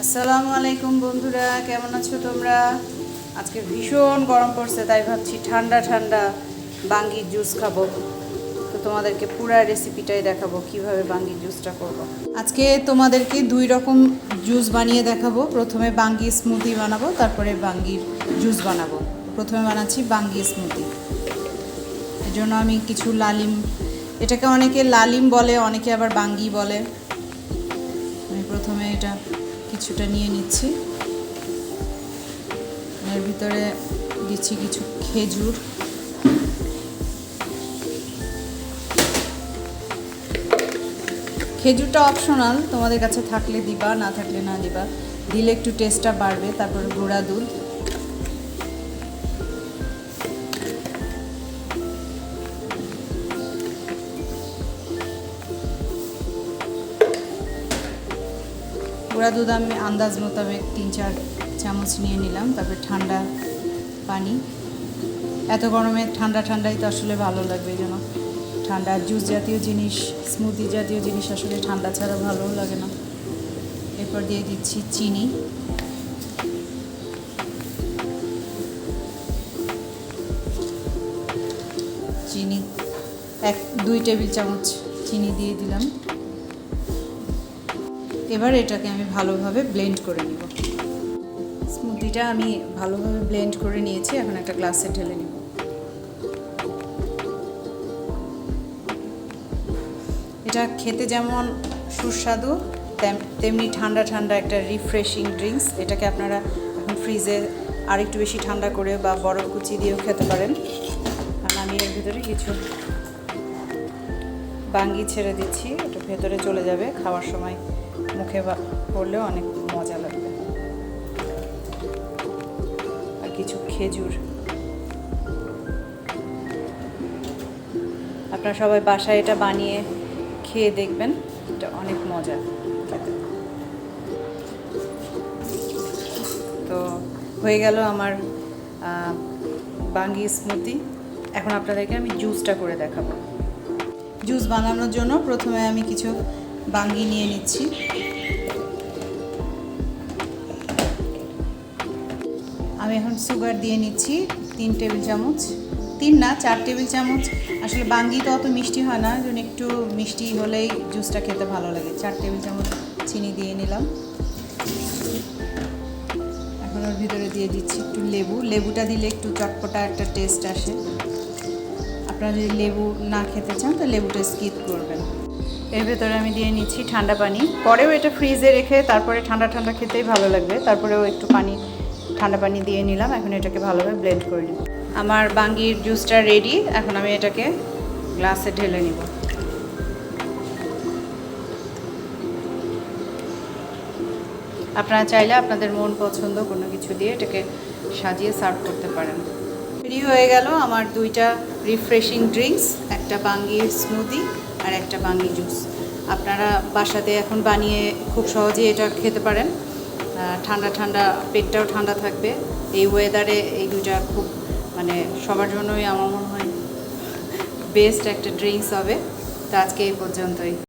আসসালামু আলাইকুম বন্ধুরা, কেমন আছো তোমরা? আজকে ভীষণ গরম পড়ছে, তাই ভাবছি ঠান্ডা ঠান্ডা বাঙ্গির জুস খাবো। তো তোমাদেরকে পুরো রেসিপিটাই দেখাবো কিভাবে বাঙ্গির জুসটা করব। আজকে তোমাদেরকে দুই রকম জুস বানিয়ে দেখাবো। প্রথমে বাঙ্গি স্মুদি বানাবো, তারপরে বাঙ্গির জুস বানাবো। প্রথমে বানাচ্ছি বাঙ্গি স্মুদি। এর জন্য আমি কিছু লালিম, এটাকে অনেকে লালিম বলে, অনেকে আবার বাঙ্গি বলে। আমি প্রথমে এটা কিছুটা নিয়ে নিচ্ছি। এর ভিতরে দিচ্ছি কিছু খেজুর, খেজুরটা অপশনাল, তোমাদের কাছে থাকলে দিবা, না থাকলে না দিবা, দিলে একটু টেস্টটা বাড়বে। তারপরে গুঁড়া দুধ, গুঁড়া দুধ আমি আন্দাজ মোতাবেক 3-4 চামচ নিয়ে নিলাম। তারপরে ঠান্ডা পানি, এত গরমে ঠান্ডা ঠান্ডাই তো আসলে ভালো লাগবে। এই জন্য ঠান্ডা জুস জাতীয় জিনিস, স্মুদি জাতীয় জিনিস আসলে ঠান্ডা ছাড়া ভালোও লাগে না। এরপর দিয়ে দিচ্ছি চিনি, চিনি 1-2 টেবিল চামচ চিনি দিয়ে দিলাম। এবার এটাকে আমি ভালোভাবে ব্লেন্ড করে নিব। স্মুদিটা আমি ভালোভাবে ব্লেন্ড করে নিয়েছি, এখন একটা গ্লাসে ঢেলে নিব। এটা খেতে যেমন সুস্বাদু, তেমনি ঠান্ডা ঠান্ডা একটা রিফ্রেশিং ড্রিঙ্কস। এটাকে আপনারা এখন ফ্রিজে আরেকটু বেশি ঠান্ডা করে বা বরফ কুচি দিয়েও খেতে পারেন। আর আমি এর ভিতরে কিছু বাঙ্গি ছেড়ে দিচ্ছি, এটা ভেতরে চলে যাবে, খাওয়ার সময় মুখে পড়লেও অনেক মজা লাগবে। আর কিছু খেজুর। আপনারা সবাই বাসায় এটা বানিয়ে খেয়ে দেখবেন, এটা অনেক মজা খেতে। তো হয়ে গেল আমার বাঙ্গি স্মুদি। এখন আপনাদেরকে আমি জুসটা করে দেখাবো। জুস বানানোর জন্য প্রথমে আমি কিছু বাঙ্গি নিয়ে নিচ্ছি। আমি এখন সুগার দিয়ে নিচ্ছি 3 টেবিল চামচ, 3 না 4 টেবিল চামচ। আসলে বাঙ্গি তো অত মিষ্টি হয় না, যেন একটু মিষ্টি হলেই জুসটা খেতে ভালো লাগে। 4 টেবিল চামচ চিনি দিয়ে নিলাম। এখন ওর ভিতরে দিয়ে দিচ্ছি একটু লেবু। লেবুটা দিলে একটু চটপটা একটা টেস্ট আসে। আপনারা যদি লেবু না খেতে চান তো লেবুটা স্কিপ করবেন। এর ভেতরে আমি দিয়ে নিচ্ছি ঠান্ডা পানি। পরেও এটা ফ্রিজে রেখে তারপরে ঠান্ডা ঠান্ডা খেতেই ভালো লাগবে। তারপরেও একটু ঠান্ডা পানি দিয়ে নিলাম। এখন এটাকে ভালোভাবে ব্লেন্ড করে নিব। আমার বাঙ্গির জুসটা রেডি। এখন আমি এটাকে গ্লাসে ঢেলে নিব। আপনারা চাইলে আপনাদের মন পছন্দ কোনো কিছু দিয়ে এটাকে সাজিয়ে সার্ভ করতে পারেন। রেডি হয়ে গেল আমার 2টা রিফ্রেশিং ড্রিঙ্কস, একটা বাঙ্গির স্মুদি আর একটা বাঙ্গি জুস। আপনারা বাসাতে এখন বানিয়ে খুব সহজেই এটা খেতে পারেন। ঠান্ডা ঠান্ডা, পেটটাও ঠান্ডা থাকবে। এই ওয়েদারে এই 2টা খুব সবার জন্যই আমার মনে হয় বেস্ট একটা ড্রিঙ্কস হবে। তো আজকে এই পর্যন্তই।